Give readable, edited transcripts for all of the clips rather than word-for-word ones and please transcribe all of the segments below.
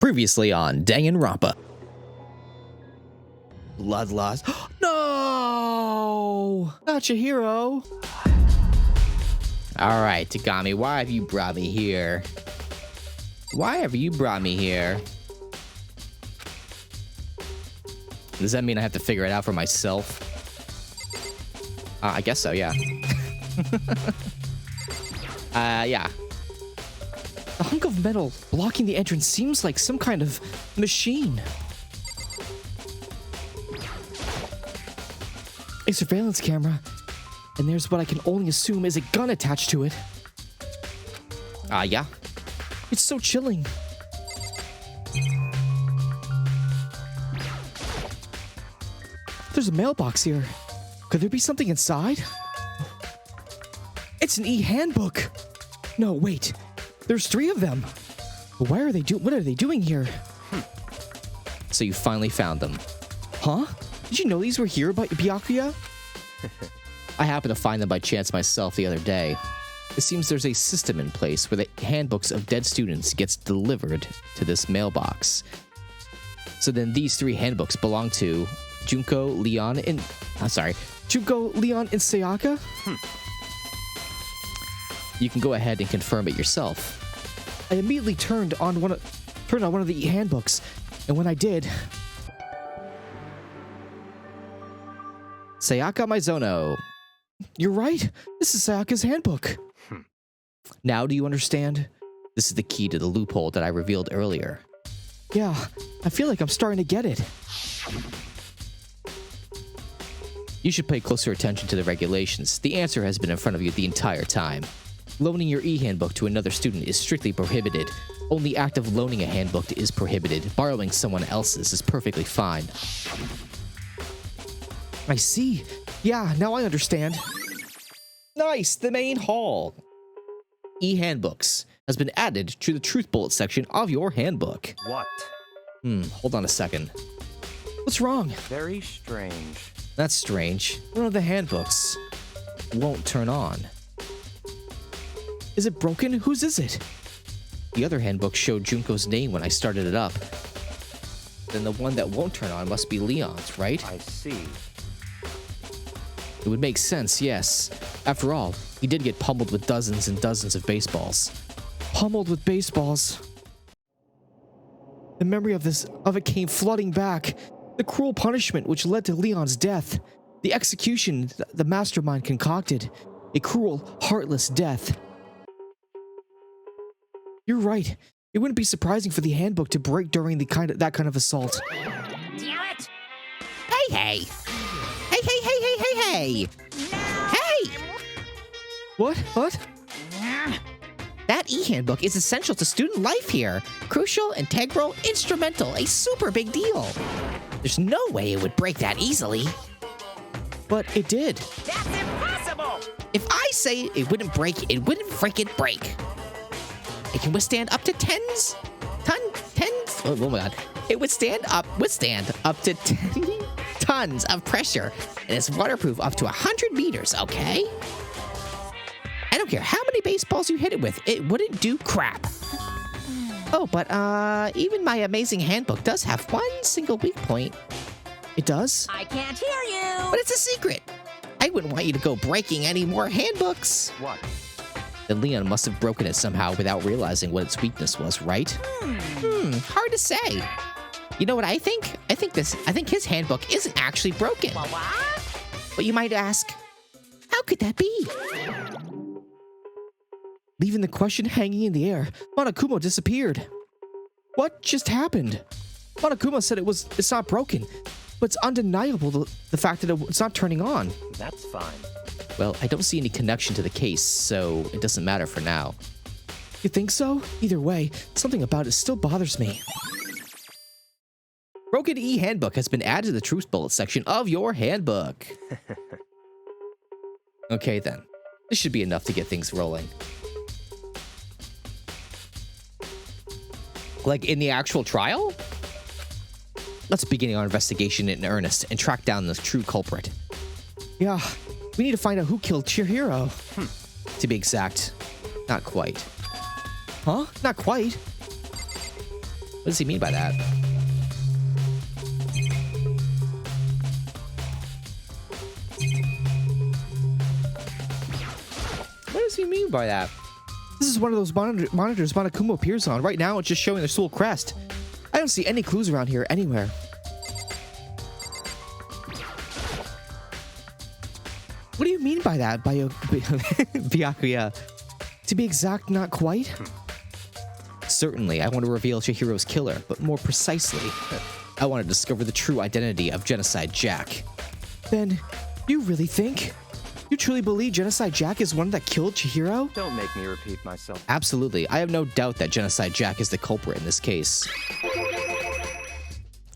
Previously on Danganronpa. Blood loss. No! Not Chihiro. Alright, Takami, why have you brought me here? Why have you brought me here? Does that mean I have to figure it out for myself? I guess so, yeah. Yeah. The hunk of metal blocking the entrance seems like some kind of machine. A surveillance camera, and there's what I can only assume is a gun attached to it. Yeah. It's so chilling. There's a mailbox here. Could there be something inside? It's an e-handbook. No, wait. There's 3 of them. But what are they doing here? So you finally found them. Huh? Did you know these were here by Byakuya? I happened to find them by chance myself the other day. It seems there's a system in place where the handbooks of dead students gets delivered to this mailbox. So then these 3 handbooks belong to Junko, Leon, and Sayaka? You can go ahead and confirm it yourself. I immediately turned on one of the handbooks, and when I did, Sayaka Mizono. You're right. This is Sayaka's handbook. Now do you understand? This is the key to the loophole that I revealed earlier. Yeah, I feel like I'm starting to get it. You should pay closer attention to the regulations. The answer has been in front of you the entire time. Loaning your e-handbook to another student is strictly prohibited. Only the act of loaning a handbook is prohibited. Borrowing someone else's is perfectly fine. I see. Yeah, now I understand. Nice, the main hall. E-handbooks has been added to the truth bullet section of your handbook. What? Hold on a second. What's wrong? Very strange. That's strange. One of the handbooks won't turn on. Is it broken? Whose is it? The other handbook showed Junko's name when I started it up. Then the one that won't turn on must be Leon's, right? I see. It would make sense, yes. After all, he did get pummeled with dozens and dozens of baseballs. Pummeled with baseballs. The memory of it came flooding back. The cruel punishment which led to Leon's death. The execution the mastermind concocted. A cruel, heartless death. You're right. It wouldn't be surprising for the handbook to break during that kind of assault. Damn it! Hey! Hey! What? That e-handbook is essential to student life here. Crucial, integral, instrumental, a super big deal. There's no way it would break that easily. But it did. That's impossible! If I say it wouldn't break, it wouldn't freaking break. It can withstand up to tens. Oh my god. It withstand up to 10 tons of pressure, and it's waterproof up to 100 meters, okay? I don't care how many baseballs you hit it with, it wouldn't do crap. Oh, but even my amazing handbook does have one single weak point. It does? I can't hear you! But it's a secret. I wouldn't want you to go breaking any more handbooks. What? Then Leon must have broken it somehow without realizing what its weakness was, right? Hard to say. You know what I think? I think his handbook isn't actually broken. What? But you might ask, how could that be? Leaving the question hanging in the air, Monokuma disappeared. What just happened? Monokuma said it's not broken, but it's undeniable the fact that it's not turning on. That's fine. Well, I don't see any connection to the case, so it doesn't matter for now. You think so? Either way, something about it still bothers me. Broken e-handbook has been added to the truth bullet section of your handbook. Okay then, this should be enough to get things rolling. Like in the actual trial? Let's begin our investigation in earnest and track down the true culprit. Yeah, we need to find out who killed Chihiro. To be exact, not quite. Huh? Not quite. does he mean by that? What does he mean by that? This is one of those monitors Monokuma appears on. Right now, it's just showing their soul crest. I don't see any clues around here anywhere. What do you mean by that, Byakuya? To be exact, not quite? Certainly, I want to reveal Chihiro's killer, but more precisely, I want to discover the true identity of Genocide Jack. Then, you really think? You truly believe Genocide Jack is one that killed Chihiro? Don't make me repeat myself. Absolutely. I have no doubt that Genocide Jack is the culprit in this case.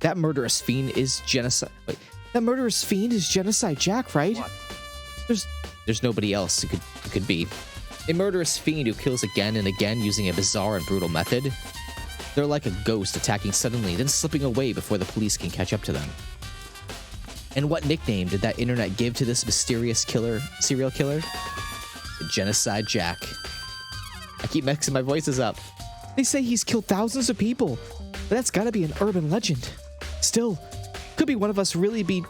That murderous fiend is Genocide... Wait, that murderous fiend is Genocide Jack, right? What? There's nobody else who could be. A murderous fiend who kills again and again using a bizarre and brutal method. They're like a ghost attacking suddenly, then slipping away before the police can catch up to them. And what nickname did that internet give to this mysterious serial killer? The Genocide Jack. I keep mixing my voices up. They say he's killed thousands of people, but that's gotta be an urban legend. Still, could be one of us really be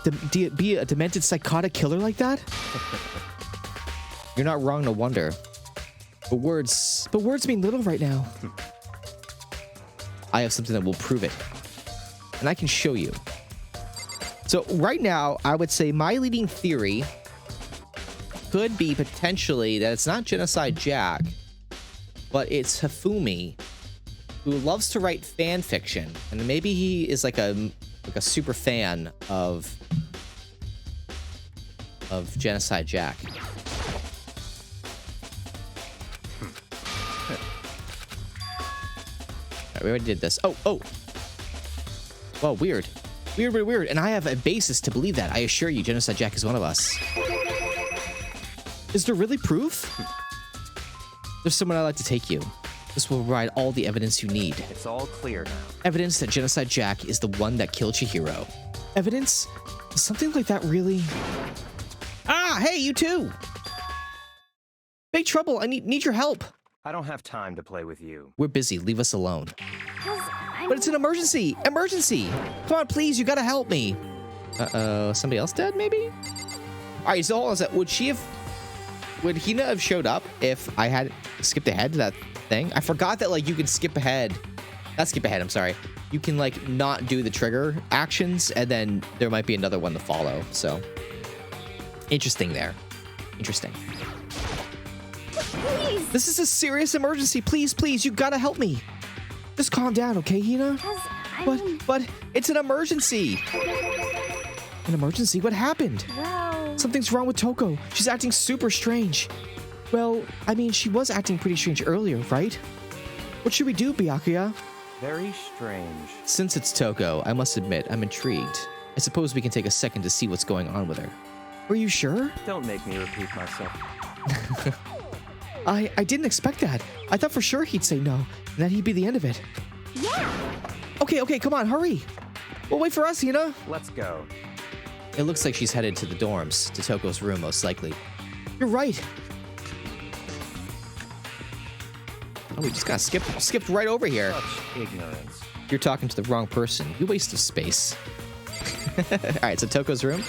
a demented psychotic killer like that? You're not wrong to wonder. But words mean little right now. I have something that will prove it. And I can show you. So right now, I would say my leading theory could be potentially that it's not Genocide Jack, but it's Hifumi, who loves to write fan fiction, and maybe he is like a super fan of Genocide Jack. Alright, we already did this. Oh. Well, weird. Weird. And I have a basis to believe that. I assure you, Genocide Jack is one of us. Is there really proof? There's someone I'd like to take you. This will provide all the evidence you need. It's all clear now. Evidence that Genocide Jack is the one that killed Chihiro. Evidence? Is something like that really... Ah, hey, you too! Big trouble, I need your help. I don't have time to play with you. We're busy, leave us alone. But it's an emergency! Emergency! Come on, please, you gotta help me. Uh-oh, somebody else dead, maybe? Alright, so hold on, would Hina have showed up if I had skipped ahead to that thing? I forgot that, like, you can skip ahead. Not skip ahead, I'm sorry. You can, like, not do the trigger actions, and then there might be another one to follow, so. Interesting there. Interesting. Please. This is a serious emergency. Please, you gotta help me. Just calm down, okay, Hina? But it's an emergency. An emergency? What happened? Well... Something's wrong with Toko. She's acting super strange. Well, I mean, she was acting pretty strange earlier, right? What should we do, Byakuya? Very strange. Since it's Toko, I must admit, I'm intrigued. I suppose we can take a second to see what's going on with her. Are you sure? Don't make me repeat myself. I didn't expect that. I thought for sure he'd say no, and that he'd be the end of it. Yeah. Okay, come on, hurry. Well, wait for us, Hina. Let's go. It looks like she's headed to the dorms, to Toko's room, most likely. You're right. Oh, we just got skipped right over here. Such ignorance. You're talking to the wrong person. You waste of space. Alright, so Toko's room.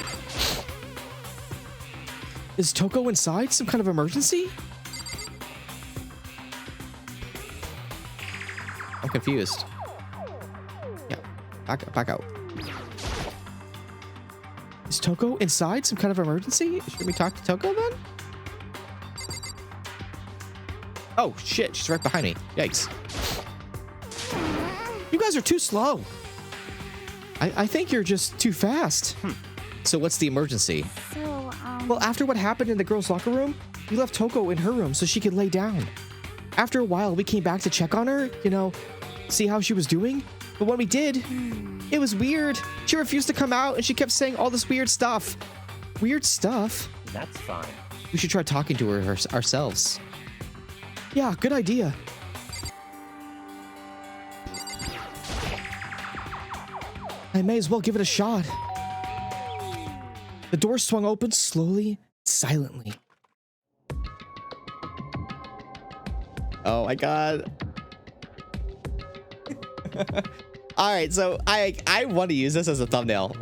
Is Toko inside? Some kind of emergency? I'm confused. Yeah, back out. Is Toko inside? Some kind of emergency? Should we talk to Toko then? Oh shit, she's right behind me. Yikes. You guys are too slow. I think you're just too fast. So what's the emergency? So, Well, after what happened in the girls' locker room, we left Toko in her room so she could lay down. After a while, we came back to check on her, see how she was doing. But when we did, it was weird. She refused to come out and she kept saying all this weird stuff. Weird stuff? That's fine. We should try talking to her ourselves. Yeah, good idea. I may as well give it a shot. The door swung open slowly, silently. Oh my god. All right, so I want to use this as a thumbnail.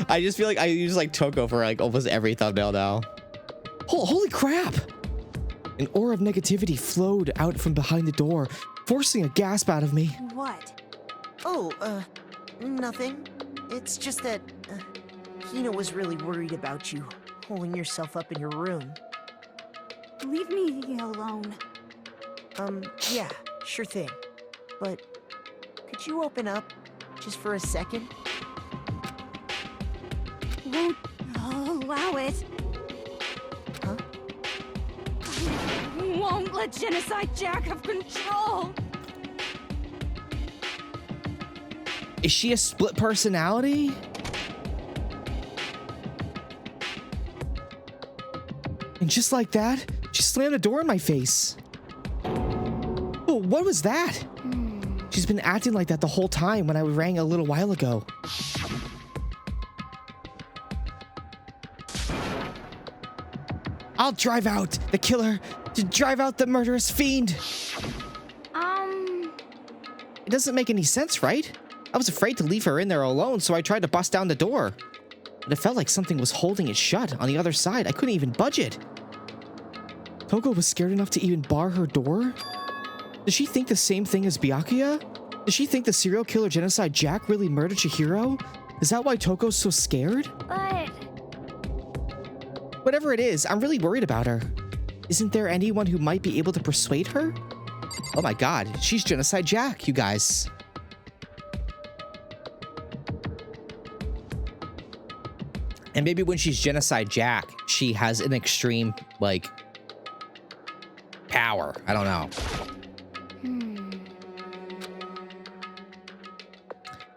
I just feel like I use like Toko for like almost every thumbnail now. Holy crap! An aura of negativity flowed out from behind the door, forcing a gasp out of me. What? Oh, nothing. It's just that Hina was really worried about you, holding yourself up in your room. Leave me alone. Yeah, sure thing. But could you open up just for a second? Won't allow it. Huh? I won't let Genocide Jack have control. Is she a split personality? And just like that, she slammed a door in my face. Oh, what was that? She's been acting like that the whole time when I rang a little while ago. I'll drive out the killer to drive out the murderous fiend. It doesn't make any sense, right? I was afraid to leave her in there alone, so I tried to bust down the door. But it felt like something was holding it shut on the other side. I couldn't even budge it. Toko was scared enough to even bar her door? Does she think the same thing as Byakuya? Does she think the serial killer Genocide Jack really murdered Chihiro? Is that why Toko's so scared? But Whatever it is, I'm really worried about her. Isn't there anyone who might be able to persuade her? Oh my god, she's Genocide Jack, you guys. And maybe when she's Genocide Jack, she has an extreme, like, power. I don't know.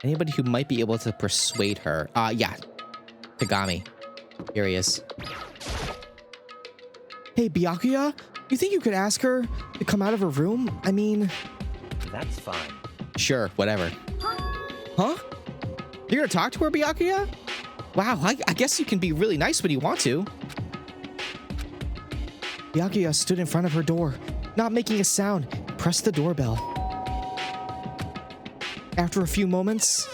Anybody who might be able to persuade her. Yeah. Kagami. Here he is. Hey, Byakuya, you think you could ask her to come out of her room? I mean... That's fine. Sure, whatever. Huh? You're gonna talk to her, Byakuya? Wow, I guess you can be really nice when you want to. Byakuya stood in front of her door, not making a sound, and pressed the doorbell. After a few moments,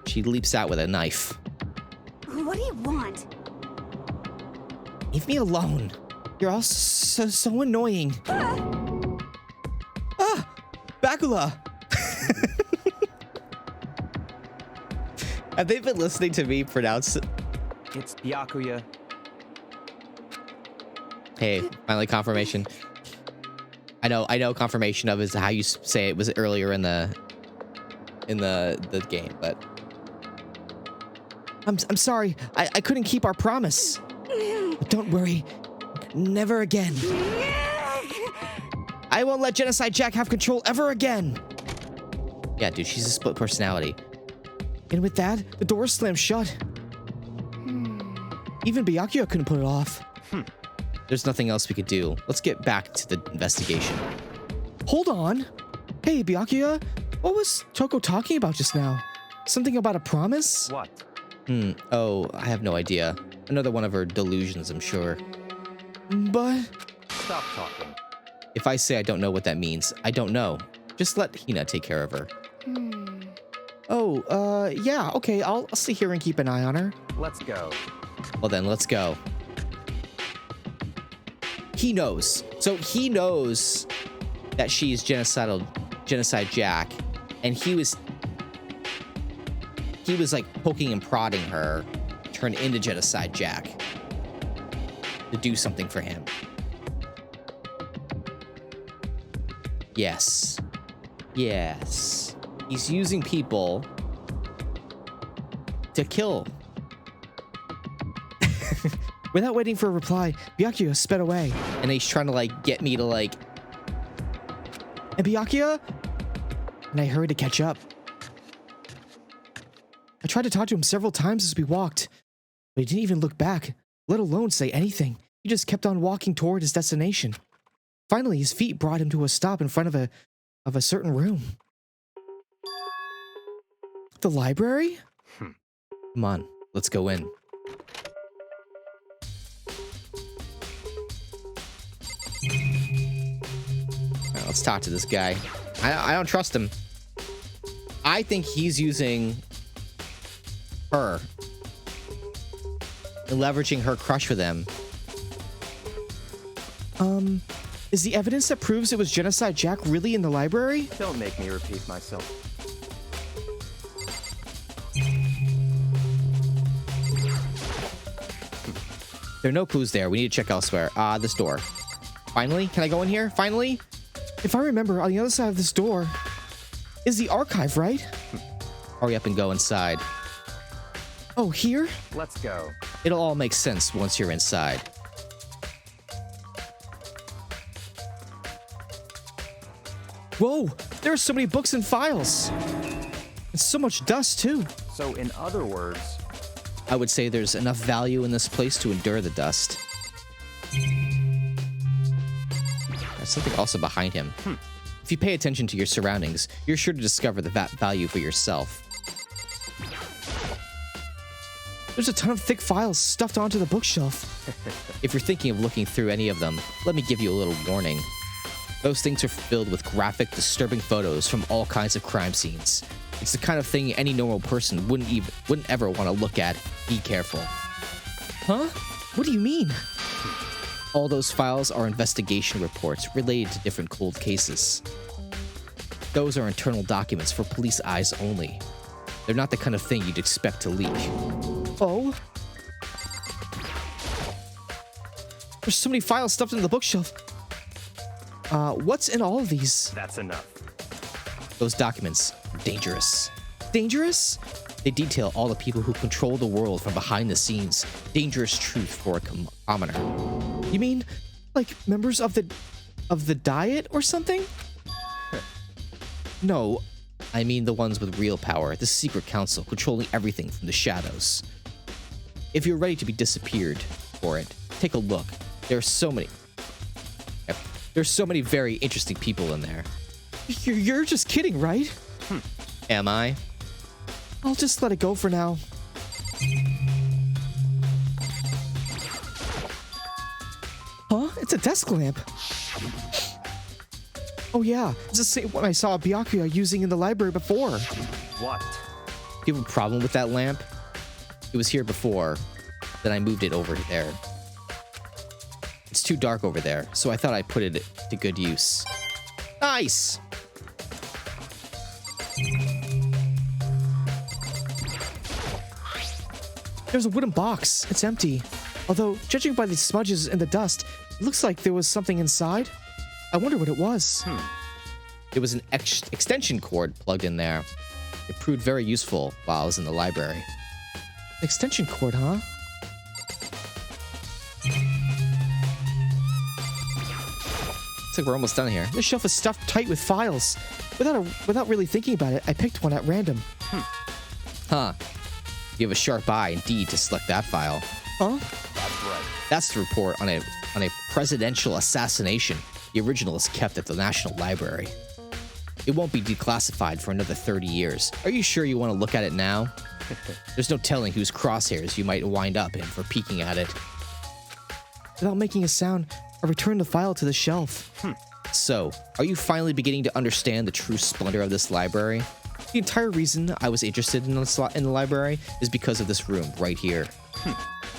she leaps out with a knife. what do you want? Leave me alone. You're all so annoying. Bakula! Have they been listening to me pronounce it? It's Byakuya. Hey, finally confirmation. I know confirmation of is how you say it was earlier in the game, but I'm sorry. I couldn't keep our promise. But don't worry. Never again. I won't let Genocide Jack have control ever again. Yeah, dude, she's a split personality. And with that, the door slammed shut. Even Byakuya couldn't put it off. There's nothing else we could do. Let's get back to the investigation. Hold on. Hey, Byakuya, what was Toko talking about just now? Something about a promise? What? Oh, I have no idea. Another one of her delusions, I'm sure. But... Stop talking. If I say I don't know what that means, I don't know. Just let Hina take care of her. Oh, yeah, okay, I'll stay here and keep an eye on her. Let's go. Well then, let's go. He knows. So he knows that she's Genocide Jack, and he was like poking and prodding her, turn into Genocide Jack to do something for him. Yes. Yes. He's using people to kill. Without waiting for a reply, Byakuya sped away. And he's trying to, like, get me to, like... And Byakuya? And I hurried to catch up. I tried to talk to him several times as we walked, but he didn't even look back, let alone say anything. He just kept on walking toward his destination. Finally, his feet brought him to a stop in front of a certain room. The library? Come on, let's go in. Alright, Let's talk to this guy. I don't trust him. I think he's using her and leveraging her crush with him. Is the evidence that proves it was Genocide Jack really in the library? Don't make me repeat myself. There are no clues there. We need to check elsewhere. This door. Finally? Can I go in here? Finally? If I remember, on the other side of this door is the archive, right? Hurry up and go inside. Oh, here? Let's go. It'll all make sense once you're inside. Whoa, there are so many books and files. And so much dust, too. So, in other words, I would say there's enough value in this place to endure the dust. There's something also behind him. If you pay attention to your surroundings, you're sure to discover the value for yourself. There's a ton of thick files stuffed onto the bookshelf. If you're thinking of looking through any of them, let me give you a little warning. Those things are filled with graphic, disturbing photos from all kinds of crime scenes. It's the kind of thing any normal person wouldn't ever want to look at. Be careful. Huh? What do you mean? All those files are investigation reports related to different cold cases. Those are internal documents for police eyes only. They're not the kind of thing you'd expect to leak. Oh? There's so many files stuffed in the bookshelf. What's in all of these? that's enough. Those documents are dangerous. Dangerous? They detail all the people who control the world from behind the scenes. Dangerous truth for a commoner. You mean, like, members of the Diet or something? No, I mean the ones with real power, the secret council, controlling everything from the shadows. If you're ready to be disappeared for it, take a look. There's so many very interesting people in there. You're just kidding, right? Am I? I'll just let it go for now. Huh? It's a desk lamp. Oh yeah, it's the same one I saw Byakuya using in the library before. What? Do you have a problem with that lamp? It was here before, then I moved it over there. It's too dark over there, so I thought I'd put it to good use. Nice! There's a wooden box. It's empty. Although, judging by the smudges and the dust, it looks like there was something inside. I wonder what it was. It was an extension cord plugged in there. It proved very useful while I was in the library. Extension cord, huh? Looks like we're almost done here. This shelf is stuffed tight with files. Without really thinking about it, I picked one at random. Huh. You have a sharp eye indeed to select that file. Huh? That's right. That's the report on a presidential assassination. The original is kept at the National Library. It won't be declassified for another 30 years. Are you sure you want to look at it now? There's no telling whose crosshairs you might wind up in for peeking at it. Without making a sound, I returned the file to the shelf. So, are you finally beginning to understand the true splendor of this library? The entire reason I was interested in the library is because of this room right here.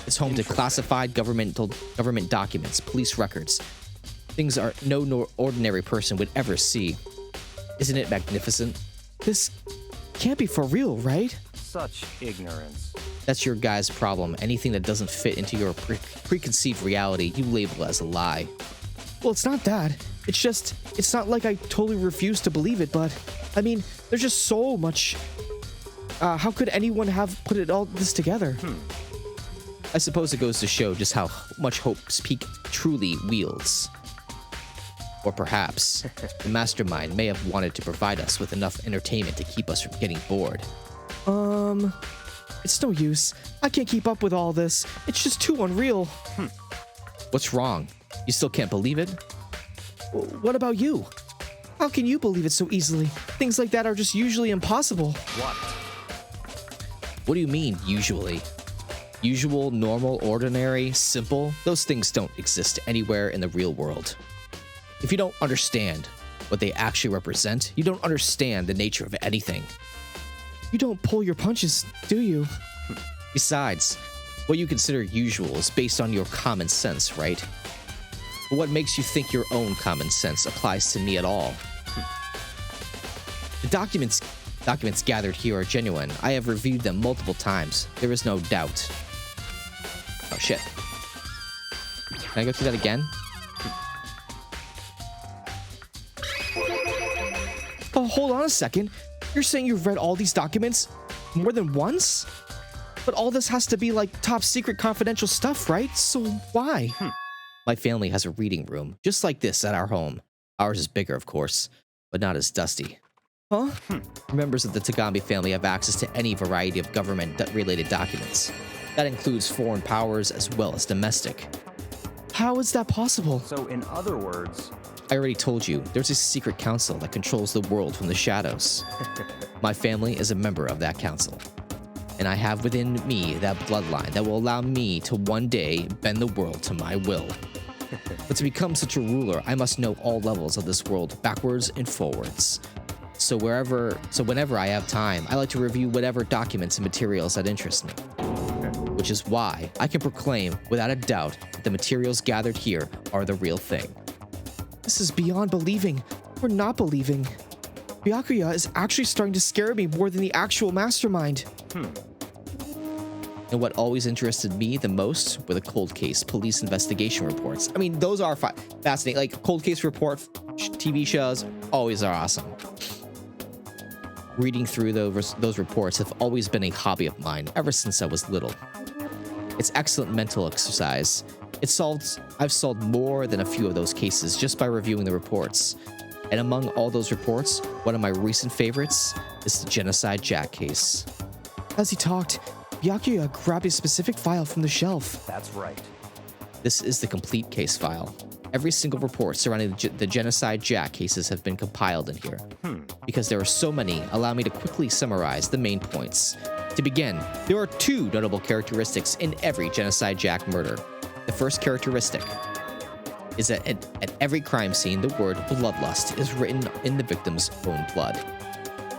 It's home to classified government documents, police records. Things no ordinary person would ever see. Isn't it magnificent? This can't be for real, right? Such ignorance. That's your guy's problem. Anything that doesn't fit into your preconceived reality, you label as a lie. Well, it's not that. It's not like I totally refuse to believe it, but, I mean, there's just so much. How could anyone have put all this together? I suppose it goes to show just how much hope Speak truly wields. Or perhaps, the mastermind may have wanted to provide us with enough entertainment to keep us from getting bored. It's no use. I can't keep up with all this. It's just too unreal. What's wrong? You still can't believe it? What about you? How can you believe it so easily? Things like that are just usually impossible. What? What do you mean, usually? Usual, normal, ordinary, simple? Those things don't exist anywhere in the real world. If you don't understand, what they actually represent, you don't understand the nature of anything. You don't pull your punches, do you? Besides, what you consider usual is based on your common sense, right? But what makes you think your own common sense applies to me at all? The documents gathered here are genuine. I have reviewed them multiple times. There is no doubt. Oh shit. Can I go through that again? Oh, hold on a second. You're saying you've read all these documents more than once? But all this has to be like top secret confidential stuff, right? So why? My family has a reading room, just like this at our home. Ours is bigger, of course, but not as dusty. Huh? Members of the Tagami family have access to any variety of government-related documents. That includes foreign powers as well as domestic. How is that possible? So, in other words, I already told you, there's a secret council that controls the world from the shadows. My family is a member of that council. And I have within me that bloodline that will allow me to one day bend the world to my will. But to become such a ruler, I must know all levels of this world backwards and forwards. So whenever I have time, I like to review whatever documents and materials that interest me. Which is why I can proclaim without a doubt that the materials gathered here are the real thing. This is beyond believing or not believing. Byakuya is actually starting to scare me more than the actual mastermind. And what always interested me the most were the cold case police investigation reports. I mean, those are fascinating. Like, cold case report TV shows always are awesome. Reading through those reports have always been a hobby of mine ever since I was little. It's excellent mental exercise. I've solved more than a few of those cases just by reviewing the reports. And among all those reports, one of my recent favorites is the Genocide Jack case. As he talked, Byakuya grabbed a specific file from the shelf. that's right. This is the complete case file. Every single report surrounding the Genocide Jack cases have been compiled in here. Because there are so many, allow me to quickly summarize the main points. To begin, there are two notable characteristics in every Genocide Jack murder. The first characteristic is that at every crime scene, the word bloodlust is written in the victim's own blood.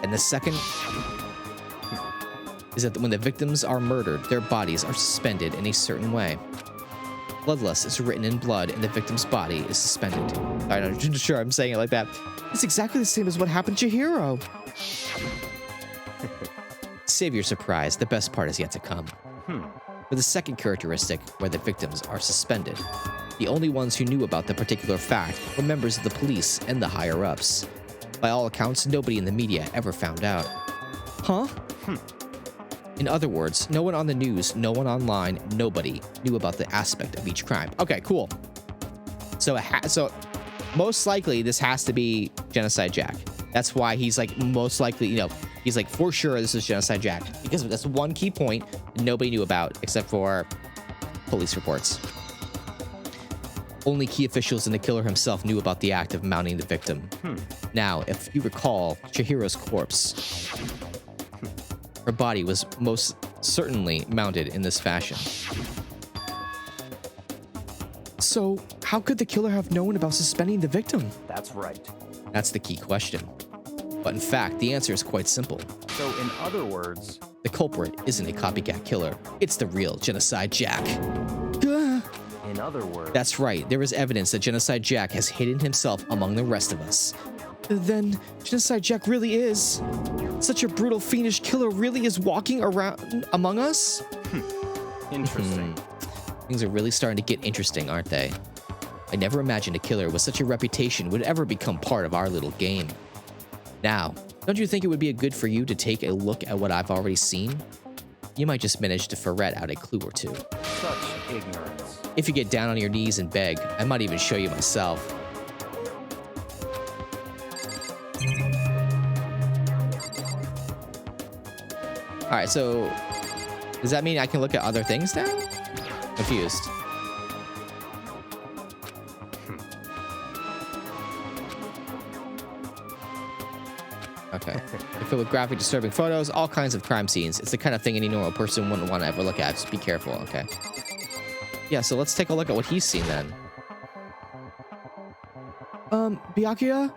And the second is that when the victims are murdered, their bodies are suspended in a certain way. Bloodlust is written in blood and the victim's body is suspended. I'm not sure I'm saying it like that. It's exactly the same as what happened to Chihiro. Save your surprise, the best part is yet to come. For the second characteristic, where the victims are suspended, the only ones who knew about the particular fact were members of the police and the higher-ups. By all accounts, nobody in the media ever found out. Huh? In other words, no one on the news, no one online, nobody knew about the aspect of each crime. Okay, cool. So most likely this has to be Genocide Jack. That's why he's like most likely, he's like for sure this is Genocide Jack because that's one key point nobody knew about except for police reports. Only key officials and the killer himself knew about the act of mounting the victim. Now, if you recall, Chihiro's corpse, her body was most certainly mounted in this fashion. So, how could the killer have known about suspending the victim? That's right. That's the key question. But in fact, the answer is quite simple. So, in other words, The culprit isn't a copycat killer. It's the real Genocide Jack. in other words, That's right, there is evidence that Genocide Jack has hidden himself among the rest of us. Then, Genocide Jack really is. Such a brutal, fiendish killer really is walking around among us? interesting. Things are really starting to get interesting, aren't they? I never imagined a killer with such a reputation would ever become part of our little game. Now, don't you think it would be good for you to take a look at what I've already seen? You might just manage to ferret out a clue or two. Such ignorance. If you get down on your knees and beg, I might even show you myself. Alright, so does that mean I can look at other things now? Confused. Okay. They're filled with graphic, disturbing photos, all kinds of crime scenes. It's the kind of thing any normal person wouldn't want to ever look at. Just be careful, okay? Yeah, so let's take a look at what he's seen then. Byakuya?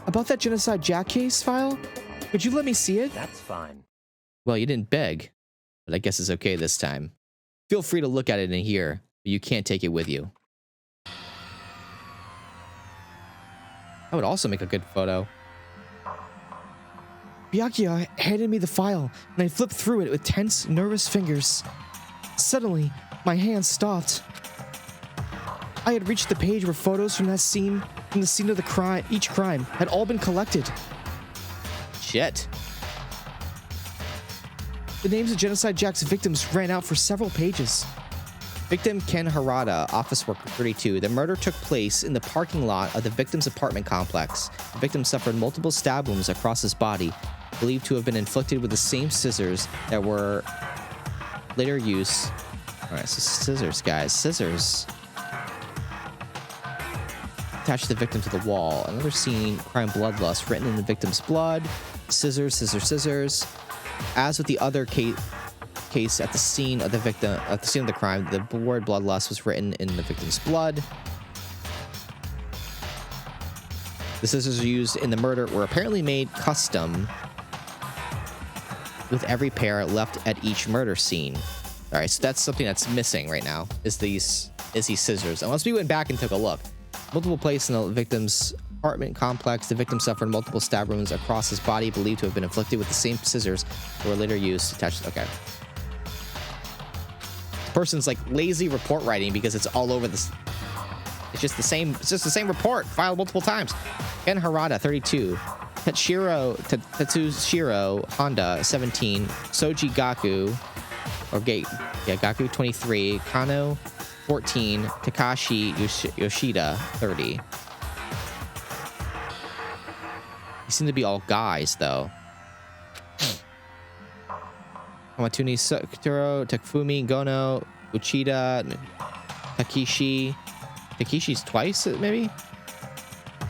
About that Genocide Jack case file? Could you let me see it? That's fine. Well, you didn't beg, but I guess it's okay this time. Feel free to look at it in here, but you can't take it with you. That would also make a good photo. Byakuya handed me the file, and I flipped through it with tense, nervous fingers. Suddenly, my hand stopped. I had reached the page where photos from the scene of the crime, each crime, had all been collected. Shit. The names of Genocide Jack's victims ran out for several pages. Victim Ken Harada, office worker 32. The murder took place in the parking lot of the victim's apartment complex. The victim suffered multiple stab wounds across his body, believed to have been inflicted with the same scissors that were later used. Alright, so scissors, guys. Scissors. Attached the victim to the wall. Another scene, crime bloodlust, written in the victim's blood. Scissors, scissors, scissors. As with the other case at the scene of the victim, at the scene of the crime, the word bloodlust was written in the victim's blood. The scissors used in the murder were apparently made custom, with every pair left at each murder scene. All right, so that's something that's missing right now. Is these scissors? Unless we went back and took a look. Multiple places in the victim's apartment complex. The victim suffered multiple stab wounds across his body, believed to have been inflicted with the same scissors that were later used to attach. Okay. This person's like lazy report writing because it's all over this. It's just the same. It's just the same report filed multiple times. Ken Harada, 32. Tetsushiro Honda, 17. Soji Gaku, Gaku, 23. Kano, 14. Takashi Yoshida, 30. These seem to be all guys, though. Kamatuni Sakuro, Takufumi, Gono, Uchida, Takeshi. Takeshi's twice, maybe?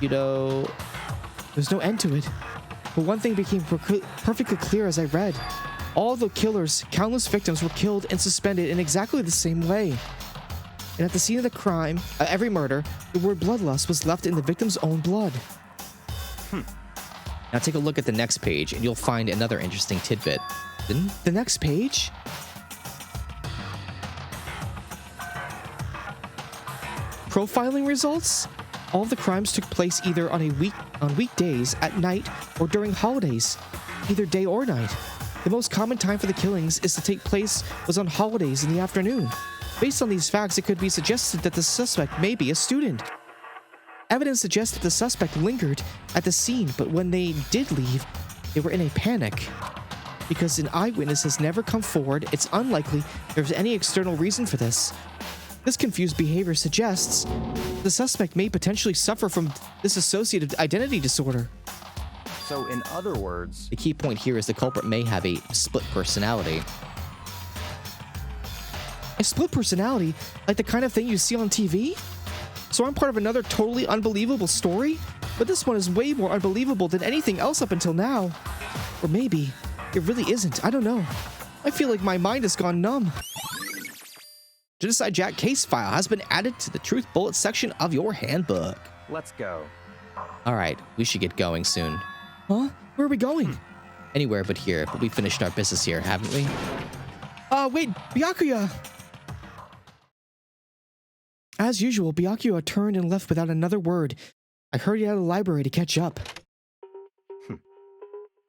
Yudo. There's no end to it. But one thing became perfectly clear as I read. All the killers, countless victims, were killed and suspended in exactly the same way. And at the scene of the crime, every murder, the word bloodlust was left in the victim's own blood. Now take a look at the next page, and you'll find another interesting tidbit. The next page? Profiling results? All of the crimes took place either on weekdays, at night, or during holidays, either day or night. The most common time for the killings is to take place was on holidays in the afternoon. Based on these facts, it could be suggested that the suspect may be a student. Evidence suggests that the suspect lingered at the scene, but when they did leave, they were in a panic. Because an eyewitness has never come forward, it's unlikely there's any external reason for this. This confused behavior suggests the suspect may potentially suffer from dissociative identity disorder. So, in other words, The key point here is the culprit may have a split personality. A split personality? Like the kind of thing you see on TV? So I'm part of another totally unbelievable story? But this one is way more unbelievable than anything else up until now. Or maybe it really isn't. I don't know. I feel like my mind has gone numb. Genocide Jack case file has been added to the Truth Bullet section of your handbook. let's go. All right, we should get going soon. Huh? Where are we going? Anywhere but here, but we finished our business here, haven't we? Wait, Byakuya! As usual, Byakuya turned and left without another word. I hurried out of the library to catch up.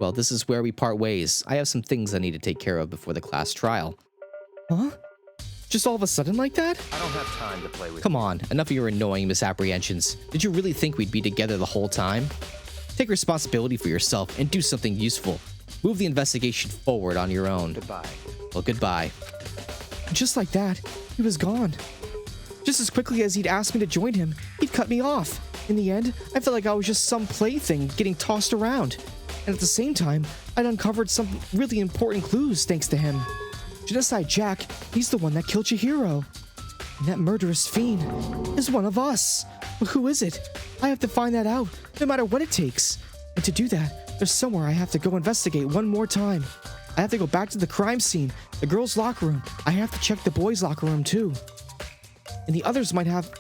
Well, this is where we part ways. I have some things I need to take care of before the class trial. Huh? Just all of a sudden like that? I don't have time to play with Come on, enough of your annoying misapprehensions. Did you really think we'd be together the whole time? Take responsibility for yourself and do something useful. Move the investigation forward on your own. Goodbye. Well, goodbye. Just like that, he was gone. Just as quickly as he'd asked me to join him, he'd cut me off. In the end, I felt like I was just some plaything getting tossed around. And at the same time, I'd uncovered some really important clues thanks to him. Genocide Jack, he's the one that killed Chihiro. And that murderous fiend is one of us. But who is it? I have to find that out, no matter what it takes. And to do that, there's somewhere I have to go investigate one more time. I have to go back to the crime scene, the girls' locker room. I have to check the boys' locker room too. And the others might have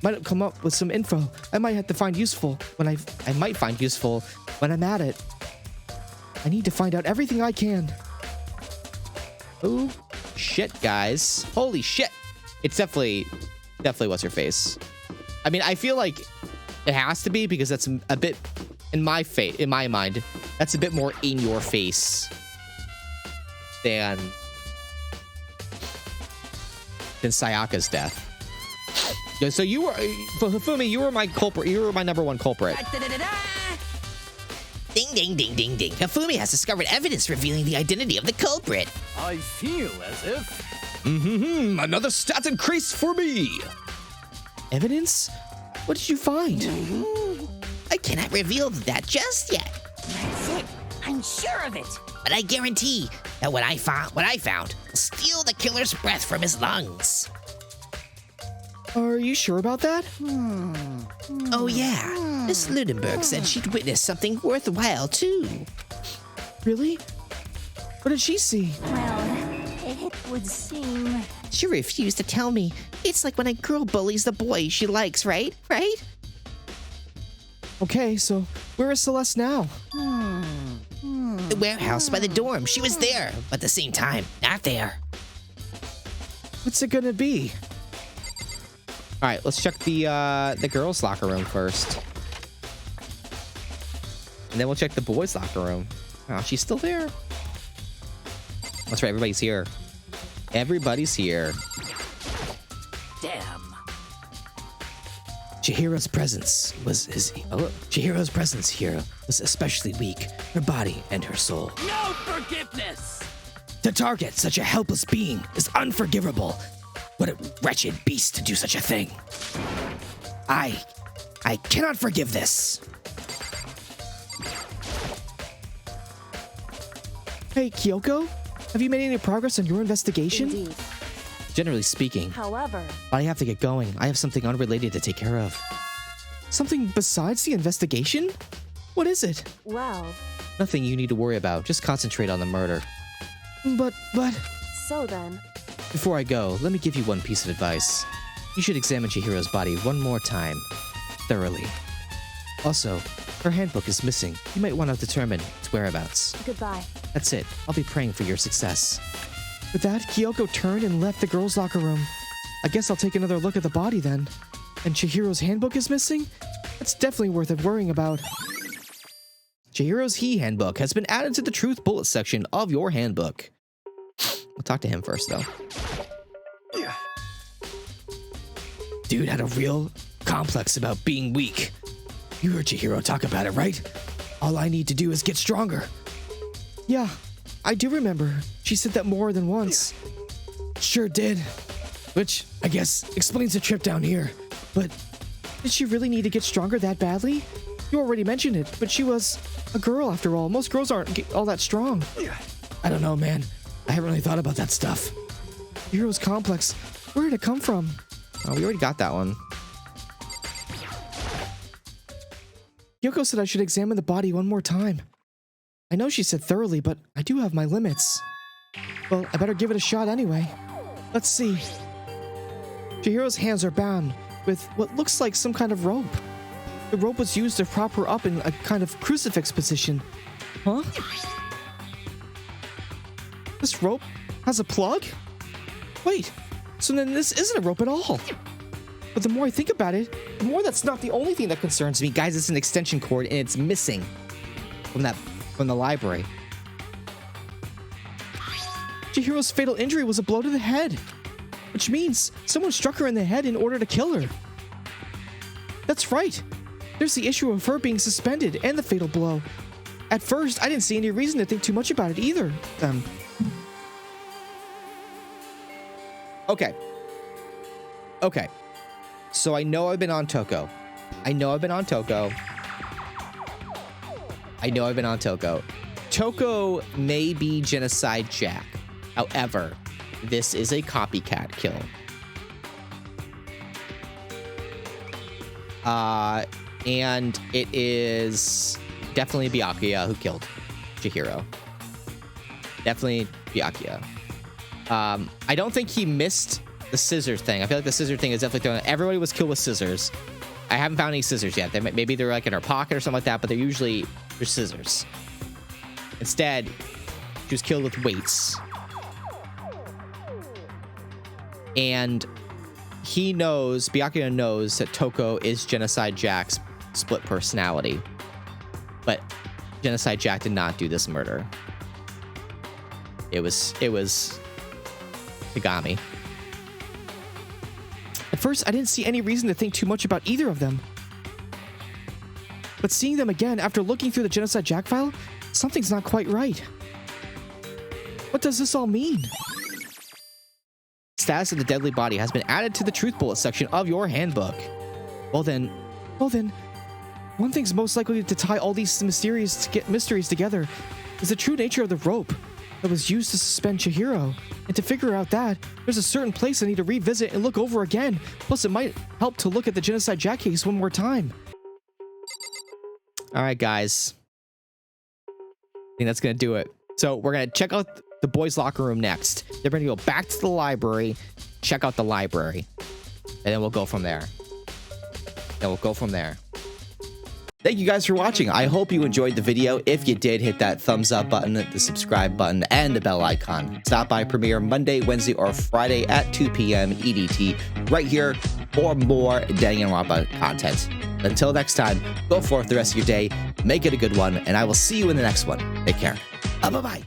might come up with some info I might have to find useful when I might find useful when I'm at it. I need to find out everything I can. Oh, shit, guys. Holy shit. It's definitely what's her face. I mean, I feel like it has to be because that's a bit in my mind. That's a bit more in your face than Sayaka's death. Yeah, so you were, Hifumi, you were my culprit. You were my number one culprit. Ding, ding, ding, ding, ding. Hifumi has discovered evidence revealing the identity of the culprit. I feel as if Another stat increase for me. Evidence? What did you find? I cannot reveal that just yet, That's it. I'm sure of it. but I guarantee that what I found will steal the killer's breath from his lungs. Are you sure about that? Oh yeah, Miss Ludenberg said she'd witnessed something worthwhile too. Really? What did she see? Well, it would seem... She refused to tell me. It's like when a girl bullies the boy she likes, right? Right? Okay, so where is Celeste now? The warehouse by the dorm. She was there, but at the same time, not there. What's it gonna be? All right, let's check the girls' locker room first, and then we'll check the boys' locker room. Oh, she's still there. That's right. Everybody's here. Everybody's here. Damn. Chihiro's presence here was especially weak. Her body and her soul. No forgiveness. To target such a helpless being is unforgivable. What a wretched beast to do such a thing. I cannot forgive this. Hey, Kyoko? Have you made any progress on your investigation? Indeed. Generally speaking, However, but I have to get going. I have something unrelated to take care of. Something besides the investigation? What is it? well, Nothing you need to worry about. Just concentrate on the murder. But... so then, Before I go, let me give you one piece of advice. You should examine Chihiro's body one more time. Thoroughly. Also, her handbook is missing. You might want to determine its whereabouts. goodbye. That's it. I'll be praying for your success. With that, Kyoko turned and left the girls' locker room. I guess I'll take another look at the body then. And Chihiro's handbook is missing? That's definitely worth it worrying about. Chihiro's handbook has been added to the truth bullet section of your handbook. We'll talk to him first, though. Dude had a real complex about being weak. You heard Chihiro talk about it, right? All I need to do is get stronger. Yeah, I do remember. She said that more than once. Sure did. Which, I guess, explains the trip down here. But did she really need to get stronger that badly? You already mentioned it, but she was a girl after all. Most girls aren't all that strong. I don't know, man. I haven't really thought about that stuff. Hero's complex. Where did it come from? Oh, we already got that one. Yoko said I should examine the body one more time. I know she said thoroughly, but I do have my limits. Well, I better give it a shot anyway. Let's see. Chihiro's hands are bound with what looks like some kind of rope. The rope was used to prop her up in a kind of crucifix position. Huh? This rope has a plug? Wait, so then this isn't a rope at all. But the more I think about it, the more that's not the only thing that concerns me. Guys, it's an extension cord and it's missing from the library. Chihiro's fatal injury was a blow to the head, which means someone struck her in the head in order to kill her. That's right. There's the issue of her being suspended and the fatal blow. At first, I didn't see any reason to think too much about it either. Okay. So I know I've been on Toko. Toko may be Genocide Jack. However, this is a copycat kill. And it is definitely Byakuya who killed Chihiro. Definitely Byakuya. I don't think he missed the scissors thing. I feel like the scissor thing is definitely thrown. Everybody was killed with scissors. I haven't found any scissors yet. Maybe they're like in her pocket or something like that, but they're scissors. Instead, she was killed with weights. And Byakuya knows that Toko is Genocide Jack's split personality. But Genocide Jack did not do this murder. It was Kagami. At first, I didn't see any reason to think too much about either of them. But seeing them again after looking through the Genocide Jack file, something's not quite right. What does this all mean? Status of the deadly body has been added to the truth bullet section of your handbook. Well then, one thing's most likely to tie all these mysteries together is the true nature of the rope that was used to suspend Chihiro. And to figure out that, there's a certain place I need to revisit and look over again. Plus, it might help to look at the Genocide Jack case one more time. All right, guys. I think that's going to do it. So we're going to check out the boys' locker room next. They're going to go back to the library, check out the library, and then we'll go from there. Thank you guys for watching. I hope you enjoyed the video. If you did, hit that thumbs up button, the subscribe button, and the bell icon. Stop by Premiere Monday, Wednesday, or Friday at 2 p.m. EDT right here for more Danganronpa content. Until next time, go forth the rest of your day, make it a good one, and I will see you in the next one. Take care. Bye-bye.